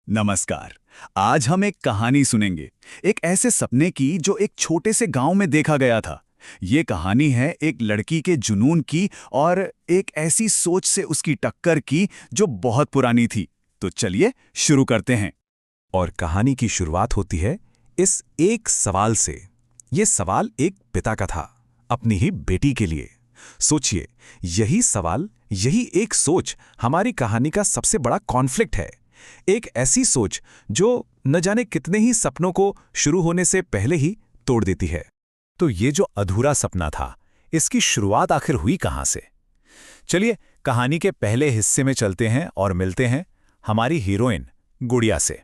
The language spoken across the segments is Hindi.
नमस्कार। आज हम एक कहानी सुनेंगे, एक ऐसे सपने की जो एक छोटे से गांव में देखा गया था। ये कहानी है एक लड़की के जुनून की और एक ऐसी सोच से उसकी टक्कर की जो बहुत पुरानी थी। तो चलिए शुरू करते हैं। और कहानी की शुरुआत होती है इस एक सवाल से। ये सवाल एक पिता का था, अपनी ही बेटी के लिए। सोचिए, यही सवाल, यही एक सोच हमारी कहानी का सबसे बड़ा कॉन्फ्लिक्ट है। एक ऐसी सोच जो न जाने कितने ही सपनों को शुरू होने से पहले ही तोड़ देती है। तो ये जो अधूरा सपना था, इसकी शुरुआत आखिर हुई कहां से? चलिए कहानी के पहले हिस्से में चलते हैं और मिलते हैं हमारी हीरोइन गुड़िया से।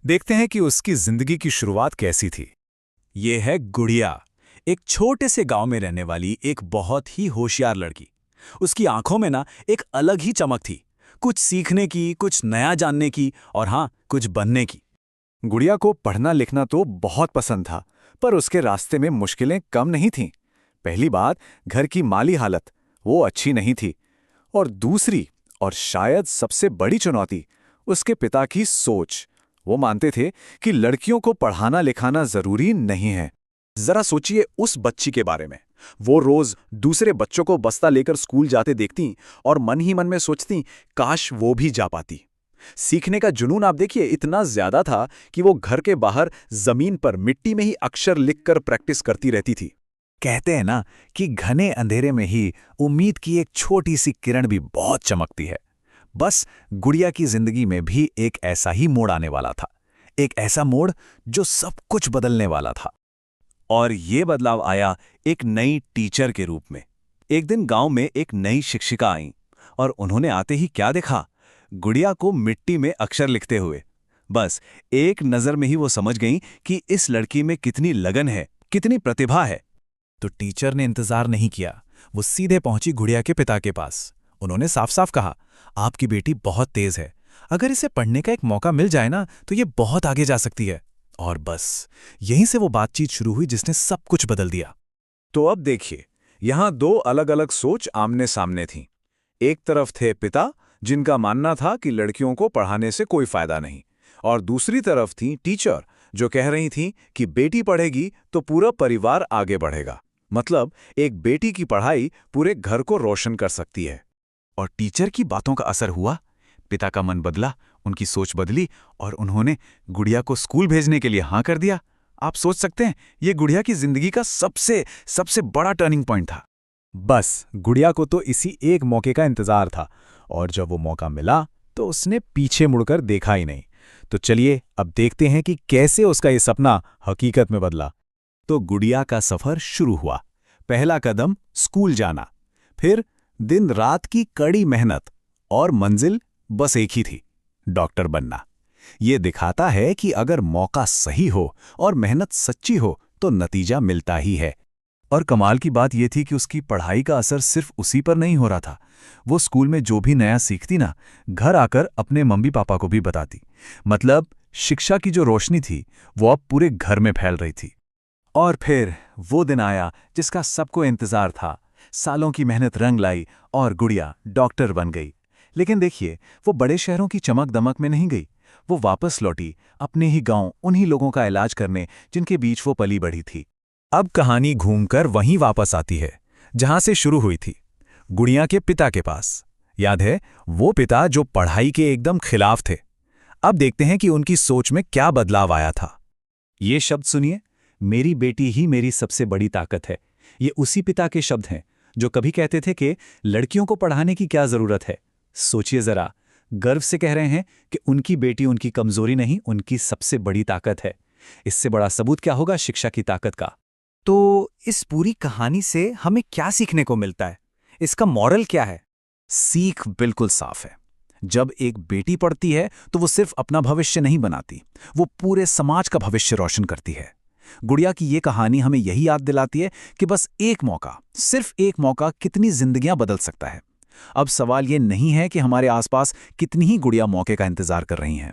देखते हैं कि उसकी जिंदगी की शुरुआत कैसी थी। ये है गुड़िया, एक छोटे से गांव में रहने वाली एक बहुत ही होशियार लड़की। उसकी आंखों में ना एक अलग ही चमक थी, कुछ सीखने की, कुछ नया जानने की और हाँ, कुछ बनने की। गुड़िया को पढ़ना लिखना तो बहुत पसंद था, पर उसके रास्ते में मुश्किलें कम नहीं थीं। पहली बात, घर की माली हालत वो अच्छी नहीं थी, और दूसरी और शायद सबसे बड़ी चुनौती, उसके पिता की सोच। वो मानते थे कि लड़कियों को पढ़ाना लिखाना जरूरी नहीं है। जरा सोचिए उस बच्ची के बारे में। वो रोज दूसरे बच्चों को बस्ता लेकर स्कूल जाते देखती और मन ही मन में सोचती, काश वो भी जा पाती। सीखने का जुनून आप देखिए इतना ज्यादा था कि वो घर के बाहर जमीन पर मिट्टी में ही अक्षर लिखकर प्रैक्टिस करती रहती थी। कहते हैं ना कि घने अंधेरे में ही उम्मीद की एक छोटी सी किरण भी बहुत चमकती है। बस गुड़िया की जिंदगी में भी एक ऐसा ही मोड़ आने वाला था, एक ऐसा मोड़ जो सब कुछ बदलने वाला था। और ये बदलाव आया एक नई टीचर के रूप में। एक दिन गांव में एक नई शिक्षिका आईं और उन्होंने आते ही क्या देखा? गुड़िया को मिट्टी में अक्षर लिखते हुए। बस एक नजर में ही वो समझ गईं कि इस लड़की में कितनी लगन है, कितनी प्रतिभा है। तो टीचर ने इंतजार नहीं किया, वो सीधे पहुंची गुड़िया के पिता के पास। उन्होंने साफ साफ कहा, आपकी बेटी बहुत तेज है, अगर इसे पढ़ने का एक मौका मिल जाए ना तो ये बहुत आगे जा सकती है। और बस यहीं से वो बातचीत शुरू हुई जिसने सब कुछ बदल दिया। तो अब देखिए, यहां दो अलग अलग सोच आमने सामने थीं। एक तरफ थे पिता, जिनका मानना था कि लड़कियों को पढ़ाने से कोई फायदा नहीं, और दूसरी तरफ थी टीचर, जो कह रही थीं कि बेटी पढ़ेगी तो पूरा परिवार आगे बढ़ेगा। मतलब एक बेटी की पढ़ाई पूरे घर को रोशन कर सकती है। और टीचर की बातों का असर हुआ। पिता का मन बदला, उनकी सोच बदली और उन्होंने गुड़िया को स्कूल भेजने के लिए हाँ कर दिया। आप सोच सकते हैं, ये गुड़िया की जिंदगी का सबसे सबसे बड़ा टर्निंग पॉइंट था। बस गुड़िया को तो इसी एक मौके का इंतजार था, और जब वो मौका मिला तो उसने पीछे मुड़कर देखा ही नहीं। तो चलिए अब देखते हैं कि कैसे उसका ये सपना हकीकत में बदला। तो गुड़िया का सफर शुरू हुआ। पहला कदम स्कूल जाना, फिर दिन रात की कड़ी मेहनत, और मंजिल बस एक ही थी, डॉक्टर बनना। ये दिखाता है कि अगर मौका सही हो और मेहनत सच्ची हो तो नतीजा मिलता ही है। और कमाल की बात यह थी कि उसकी पढ़ाई का असर सिर्फ उसी पर नहीं हो रहा था। वो स्कूल में जो भी नया सीखती ना, घर आकर अपने मम्मी पापा को भी बताती। मतलब शिक्षा की जो रोशनी थी वो अब पूरे घर में फैल रही थी। और फिर वो दिन आया जिसका सबको इंतजार था। सालों की मेहनत रंग लाई और गुड़िया डॉक्टर बन गई। लेकिन देखिए, वो बड़े शहरों की चमक दमक में नहीं गई। वो वापस लौटी अपने ही गांव, उन्हीं लोगों का इलाज करने जिनके बीच वो पली बढ़ी थी। अब कहानी घूमकर वहीं वापस आती है जहां से शुरू हुई थी, गुड़िया के पिता के पास। याद है, वो पिता जो पढ़ाई के एकदम खिलाफ थे। अब देखते हैं कि उनकी सोच में क्या बदलाव आया था। ये शब्द सुनिए, मेरी बेटी ही मेरी सबसे बड़ी ताकत है। ये उसी पिता के शब्द हैं जो कभी कहते थे कि लड़कियों को पढ़ाने की क्या जरूरत है। सोचिए जरा, गर्व से कह रहे हैं कि उनकी बेटी उनकी कमजोरी नहीं, उनकी सबसे बड़ी ताकत है। इससे बड़ा सबूत क्या होगा शिक्षा की ताकत का? तो इस पूरी कहानी से हमें क्या सीखने को मिलता है? इसका मॉरल क्या है? सीख बिल्कुल साफ है। जब एक बेटी पढ़ती है तो वो सिर्फ अपना भविष्य नहीं बनाती, वो पूरे समाज का भविष्य रोशन करती है। गुड़िया की ये कहानी हमें यही याद दिलाती है कि बस एक मौका, सिर्फ एक मौका कितनी जिंदगियां बदल सकता है। अब सवाल ये नहीं है कि हमारे आसपास कितनी ही गुड़िया मौके का इंतजार कर रही हैं।